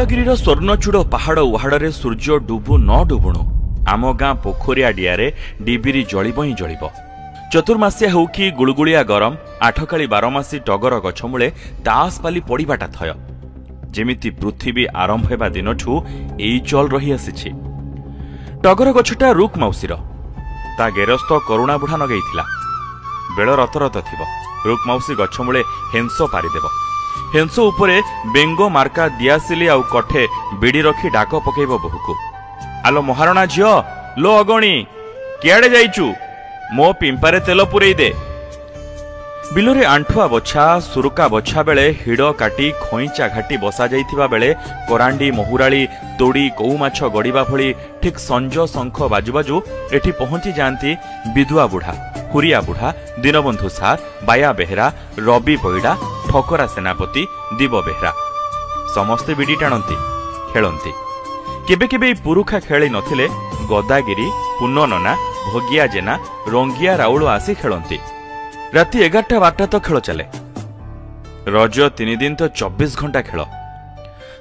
गोदागिरीर स्वर्णचूड़ पहाड़ उहाड़े सूर्य डुबु न डुबुणु आम गाँ पोखरिया डियारे डिबिरी जलिब ही जलिब। चतुर्मासिया हो कि गुलगुलिया गरम आठकाली बारमासी टगर गछमूले तासपाली पड़ाटा थय जेमिति पृथ्वी आरंभ हेबा दिनठू एई चल रही आसी। टगर गछटा रुक मौसीर ता गेरस्थ करुणा बुढ़ा नगेइथिला। बेल रतरत थिब रुक मौसी गछमूले हेंस पारिदेव। हेंस उपरे बेंगो मार्का दियासिली आउ कठे बिड़ी रखी डाक पकेब बहुकू। आलो महारणा झियो लो अगणी कियाड़े जाइचु मो पिंपारे तेल पुरई दे। बिलरे आंठुआ बछा सुरुका बछा बेले हिड़ काटी खोईचा घाटी बसा जाइथिबा बेले करांडी महुराली तोड़ी कौ माछ गड़िबा भली ठीक संज शंख बाजु बाजु एठी पहुंची जाती विधुआ बुढ़ा, हुरिया बुढ़ा, दीनबंधु सार, बाया बेहरा, रवि पैड़ा, ठकरा सेनापति, दीब बेहरा समस्ते बिड़ी टाणती खेलती। केबे केबे पुरुखा खेली नथिले गोदागिरी, पुन्न नना, भोगिया जेना, रंगिया राउल आसी खेलती। राति 11-12 तो खेल चले। रज 3 दिन तो 24 घंटा खेल।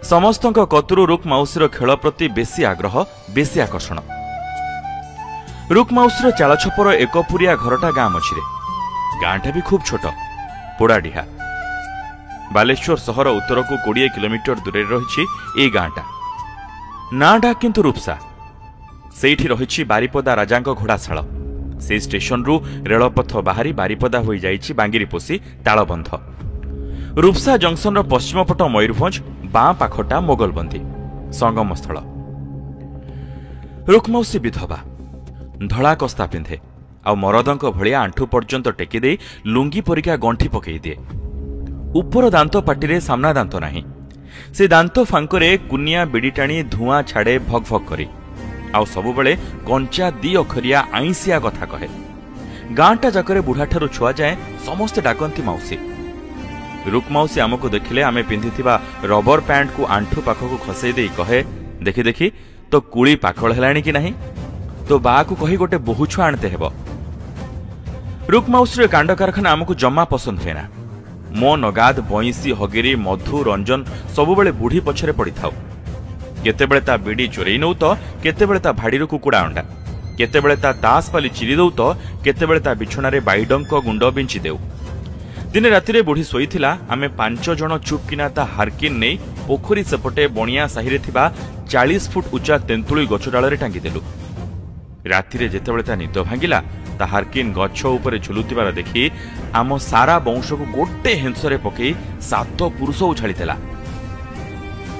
समस्त कतुरु रुक मौसीर खेल प्रति बेसी आग्रह, बेसी आकर्षण। रुक मौसीर चाल छपर एक पुरिया घरटा गाँ मझिरे। गाँटा भी खूब छोट पोड़ाडीहा। बालेश्वर सहर उत्तर को 20 किलोमीटर दूर रही ए गाँटा। नाटा किंतु रूपसा। सेठी रही बारिपदा राजांक घोड़ाशाल। से स्टेशन रु रेलपथ बाहरी बारिपदा हो जाइछि बांगिरीपोसी तालबंध। रूपसा जंक्शन पश्चिम पट मयूरभंज, बाँ पाखटा मोगलबंदी संगम स्थल। रुकमौसी विधवा धड़ा कस्ता पिंधे आ मरदंक भलिया आंठू पर्यंत टेकी दे लुंगी परिका गंठी पकई दिए। उपर दांत पाटिरे सामना दांत नाही। से दांत फांकरे कुनिया बिड़ी टाणी धुआं छाड़े भग भग करी आउ सबुबले कंचा 2 अखरिया आईसिया कथा कहे। गाँटा जाकरे बुढ़ा ठारू छुआ जाए समस्ते डाकंती मौसी। रुक मौसी आमको देखिले आमे पिंधिथिबा रबर पैंट को आंठू पाखकु खसई देई कहे, देखि देखि तो कुली पाखल हेलाणी कि नाही, तो बा को कही गोटे बहु छुआ आनते हेब। रुक मौसी कांड कारखाना आमको जम्मा पसंद हुएना। मो नगाद बईसी हगिरी मधु रंजन सबुबले बुढ़ी पछरे पड़ी थाउ। केतेबेले ता बिड़ी चोरई नौ तो केतेबेले ता भाड़ीरू कुकुड़ा अंडा, केतेबेले ता तासपाली चिरी दौ तो केतेबेले ता बिछणारे बाइडंक गुंड बिंची देउ। दिने रातिरे बुढ़ी सोईथिला। आमे 5 जण चुपकिना ता हारकिन नहीं पोखरी सेपटे बणिया साहिरे थिबा 40 फुट उच्चा तेंतुली गछ डालरे टांगी देलु। रातिरे जेतेबेले ता निद भांगिला ता हारकिन गछ उपरे झुलुतिबार देखि आम सारा वंश को गोटे हेंसरे पकई 7 पुरुष उछालीला।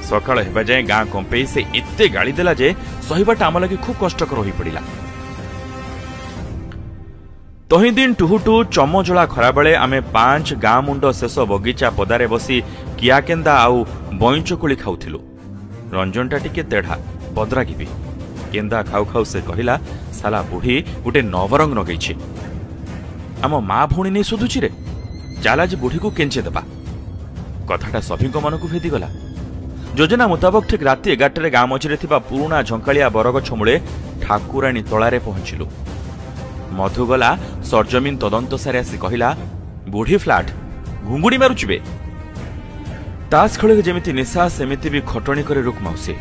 सकाळ हेबा जाए गाँ कंपेई से एते गाड़ी देला जे सहीबाटा आम लगी खूब कष्टकर होई पड़िला। तही दिन टुहुटु चमजला खरा बेले आमे 5 गाँ मुंड शेष बगीचा पदारे बसी कियाकेंदा आउ बईचकुली खाउथिलु। रंजनटा टिके तेढ़ा बदरागी भी। केंदा खाउ खाउ से कहिला, साला बुढ़ी गोटे नवरंग नगैछि। आम माँ भौणी नहीं सुधुछि रे, चाला जे बुढ़ी को केंचे देबा। कथाटा सभिंक मन को भेदिगला। योजना मुताबक ठीक राति 11 गाँ मझिरे थिबा पुराणा झंकालिया बरगछ मूले ठाकुराणी तलारे पहुंचिलु। मधुगला सरजमीन तदंत सारे आसी कहिला, बुढ़ी फ्लाट घुंगुड़ी मारुचिबे। तास खेल जेमिति निशा सेमिति भी खटणी करे रुक मौसी।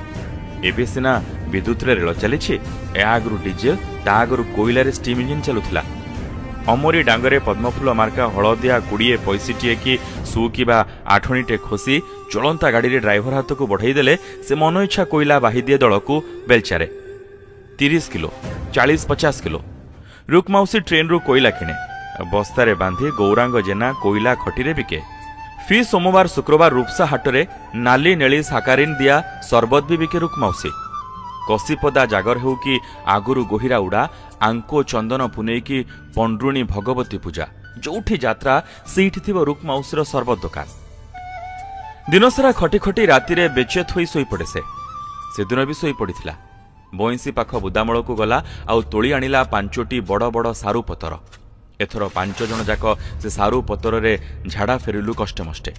एबे सिना विद्युत रे रेल चलीछि, ए आगरु डीजेल ता आगरु कोइलारे स्टीम इंजिन चलुथिला। अमरी डांगरे पद्मफुल मार्का हलदिया 20 पैसीटीए कि सुकिबा आठणीटे खोसी चलंता गाड़ी रे ड्राइवर हाथ को बढ़ाई देले से मन इच्छा कोइला बाही दिए दल को बेलचारे 30 किलो 40-50 किलो। रुक मौसी ट्रेन रु कोइला किणे बस्तारे बांधी गौरांग जेना कोइला खटीरे बिके। फी सोमवार शुक्रवार रूपसा हाटरे नाली नेली साकारिन दिया सरबत भी बिके रुक मौसी। कसीपदा जागर हो कि आगुरु गोहिरा उड़ा आंको चंदन पुनै कि पंड्रुणी भगवती पूजा जोठी यात्रा सीठी थिबो रुक मौसीर सरबत दुकान। दिनसारा खटी खटी रातिरे बेचेत होई सोई पड़े। से दिन भी सोई पड़िथिला। बईसी पाख बुदामूल को गला आउ तोली आनिला 5टी बड़ बड़ सारू पतर। एथर 5 जण जाक से सारू पतर रे झाड़ा फेरिलु कष्टे मष्टे।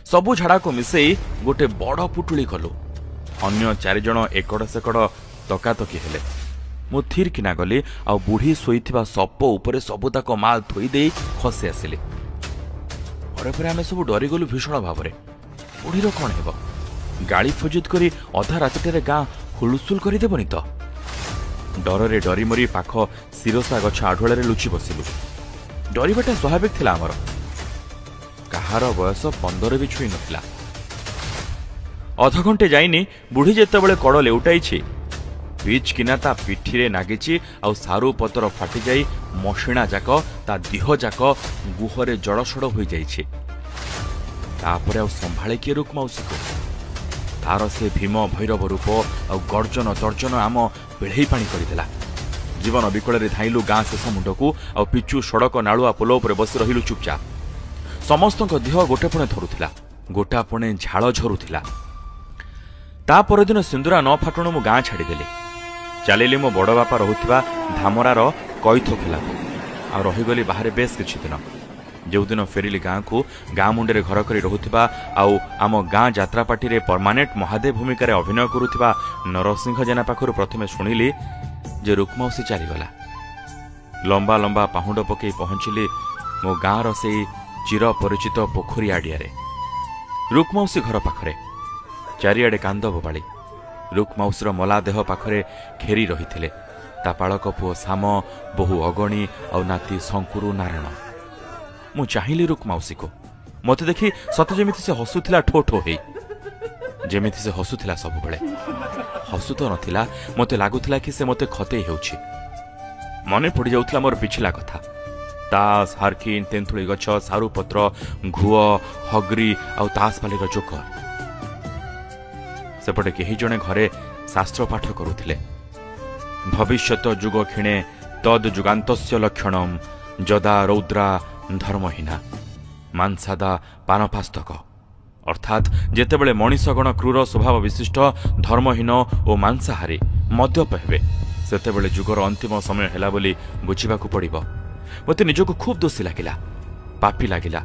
सबु झाड़ा को मिसेई गोटे बड़ पुटुली कलु। अन्य 4 जण एकड़ सेकड़ तकातकी हेले। मु थीर किना गली आ बुढ़ी शोईथिबा सप उपरे सबुताक माल थोई देई खसी आसिली। परे परे आमे सब डरी गलु भीषण भाव में। बुढ़ीर कौन हेब ଗାଳି ଫଜିତ କରି ଅଧା ରାତିଟାରେ ଗାଁ ହୁଲୁସୁଲ କରିଦେବନି ତ? ଡରରେ ଡରିମରି ପାଖ ଶିରସା ଗଛ ଆଢୁଆଳରେ ଲୁଚି ବସିଲୁ। ଡରିବାଟା ସ୍ୱାଭାବିକ ଥିଲା ଆମର। କାହାର ବୟସ 15 ବି ଛୁଇଁ ନଥିଲା। ଅଧଘଣ୍ଟେ ଯାଇନି ବୁଢ଼ୀ ଯେତେବେଳେ କଡ଼ ଲେଉଟାଇଛି, ପିଚ୍ କିନା ତା ପିଠିରେ ନାଗିଛି ଆଉ ସାରୁ ପତର ଫାଟିଯାଇ ମଶିଣା ଯାକ ତା ଦିହ ଯାକ ଗୁହରେ ଜଡ଼ସଡ଼ ହୋଇଯାଇଛି। ତାପରେ ଆଉ ସମ୍ଭାଳେ କିଏ ରୁକ୍ ମାଉସୀକୁ? ତାର ସେ ଭୀମ ଭୈରବ ରୂପ ଆଉ ଗର୍ଜନ ତର୍ଜନ ଆମ ପିଢ଼େଇ ପାଣି କରିଦେଲା। ଜୀବନ ବିକଳରେ ଧାଇଁଲୁ ଗାଁ ଶେଷ ମୁଣ୍ଡକୁ ଆଉ ପିଚୁ ସଡ଼କ ନାଳୁଆ ପୋଲ ଉପରେ ବସି ରହିଲୁ ଚୁପଚାପ। ସମସ୍ତଙ୍କ ଦେହ ଗୋଟେ ପୁଣେ ଥରୁଥିଲା, ଗୋଟା ପୁଣେ ଝାଳ ଝରୁଥିଲା। ତା ପରଦିନ ସିନ୍ଦୁରା ନ ଫାଟୁଣୁ ମୁଁ ଗାଁ ଛାଡ଼ିଦେଲି। ଚାଲିଲି ମୋ ବଡ଼ ବାପା ରହୁଥିବା ଧାମରାର କଇଥ ଖୋଲାକୁ। ଆଉ ରହିଗଲି ବାହାରେ ବେଶ କିଛି ଦିନ। ଯେଉଁଦିନ ଫେରିଲି ଗାଁକୁ, ଗାଁ ମୁଣ୍ଡରେ ଘର କରି ରହୁଥିବା ଆଉ ଆମ ଗାଁ ଯାତ୍ରାପାର୍ଟିରେ ପର୍ମାନେଣ୍ଟ ମହାଦେବ ଭୂମିକାରେ ଅଭିନୟ କରୁଥିବା ନରସିଂହ ଜେନା ପାଖରୁ ପ୍ରଥମେ ଶୁଣିଲି ଯେ ରୁକ୍ ମାଉସୀ ଚାଲିଗଲା। ଲମ୍ବା ଲମ୍ବା ପାହୁଣ୍ଡ ପକାଇ ପହଞ୍ଚିଲି ମୋ ଗାଁର ସେଇ ଚିର ପରିଚିତ ପୋଖରୀ ଆଡ଼ିଆରେ। ରୁକ୍ ମାଉସୀ ଘର ପାଖରେ ଚାରିଆଡ଼େ କାନ୍ଦ ବୋବାଳି। ରୁକ୍ ମାଉସୀର ମଲା ଦେହ ପାଖରେ ଘେରି ରହିଥିଲେ ତା ପାଳକ ପୁଅ ଶାମ, ବୋହୂ ଅଗଣୀ ଆଉ ନାତି ଶଙ୍କୁରୁ ନାରାୟଣ। ମୁଁ ଚାହିଁଲି ରୁକ୍ ମାଉସୀକୁ। ମୋତେ ଦେଖି ସତେ ଯେମିତି ସେ ହସୁଥିଲା ଠୋ ଠୋ ହେଇ। ଯେମିତି ସେ ହସୁଥିଲା ସବୁବେଳେ। ହସୁ ତ ନଥିଲା, ମୋତେ ଲାଗୁଥିଲା କି ସେ ମୋତେ ଖତେଇ ହେଉଛି। ମନେ ପଡ଼ିଯାଉଥିଲା ମୋର ପିଛିଲା କଥା। ତାସ, ହାର୍କିନ୍, ତେନ୍ତୁଳି ଗଛ, ସାରୁପତ୍ର, ଘୁଅ, ହଗ୍ରି ଆଉ ତାସପାଲିର ଜୋକର। ସେପଟେ କେହି ଜଣେ ଘରେ ଶାସ୍ତ୍ର ପାଠ କରୁଥିଲେ। ଭବିଷ୍ୟତ ଯୁଗ କ୍ଷିଣେ ତଦ୍ ଯୁଗାନ୍ତସ୍ୟ ଲକ୍ଷଣମ୍ ଯଦା ରୌଦ୍ରା ଧର୍ମହୀନା ମାଂସାଦା ପାନପାସ୍ତକ। ଅର୍ଥାତ୍ ଯେତେବେଳେ ମଣିଷଗଣ କ୍ରୂର ସ୍ୱଭାବ ବିଶିଷ୍ଟ, ଧର୍ମହୀନ ଓ ମାଂସାହାରୀ ମଦ୍ୟପ ହେବେ, ସେତେବେଳେ ଯୁଗର ଅନ୍ତିମ ସମୟ ହେଲା ବୋଲି ବୁଝିବାକୁ ପଡ଼ିବ। ମୋତେ ନିଜକୁ ଖୁବ୍ ଦୋଷୀ ଲାଗିଲା, ପାପି ଲାଗିଲା।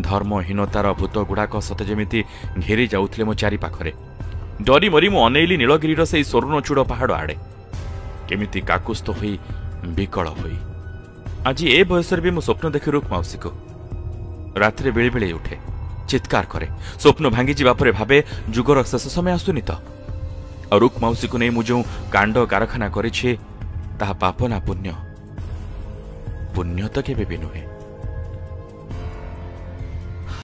ଧର୍ମହୀନତାର ଭୂତଗୁଡ଼ାକ ସତେ ଯେମିତି ଘେରି ଯାଉଥିଲେ ମୋ ଚାରି ପାଖରେ। ଡରି ମରି ମୁଁ ଅନେଇଲି ନୀଳଗିରିର ସେଇ ସ୍ୱର୍ଣ୍ଣଚୂଡ଼ ପାହାଡ଼ ଆଡ଼େ, କେମିତି କାକୁସ୍ଥ ହୋଇ ବିକଳ ହୋଇ। ଆଜି ଏ ବୟସରେ ବି ମୁଁ ସ୍ୱପ୍ନ ଦେଖେ ରୁକ୍ ମାଉସୀକୁ। ରାତିରେ ବେଳେବେଳେ ଉଠେ, ଚିତ୍କାର କରେ। ସ୍ୱପ୍ନ ଭାଙ୍ଗିଯିବା ପରେ ଭାବେ ଯୁଗର ଶେଷ ସମୟ ଆସୁନି ତ? ଆଉ ରୁକ୍ ମାଉସୀକୁ ନେଇ ମୁଁ ଯେଉଁ କାଣ୍ଡ କାରଖାନା କରିଛି, ତାହା ପାପ ନା ପୁଣ୍ୟ? ପୁଣ୍ୟ ତ କେବେ ବି ନୁହେଁ।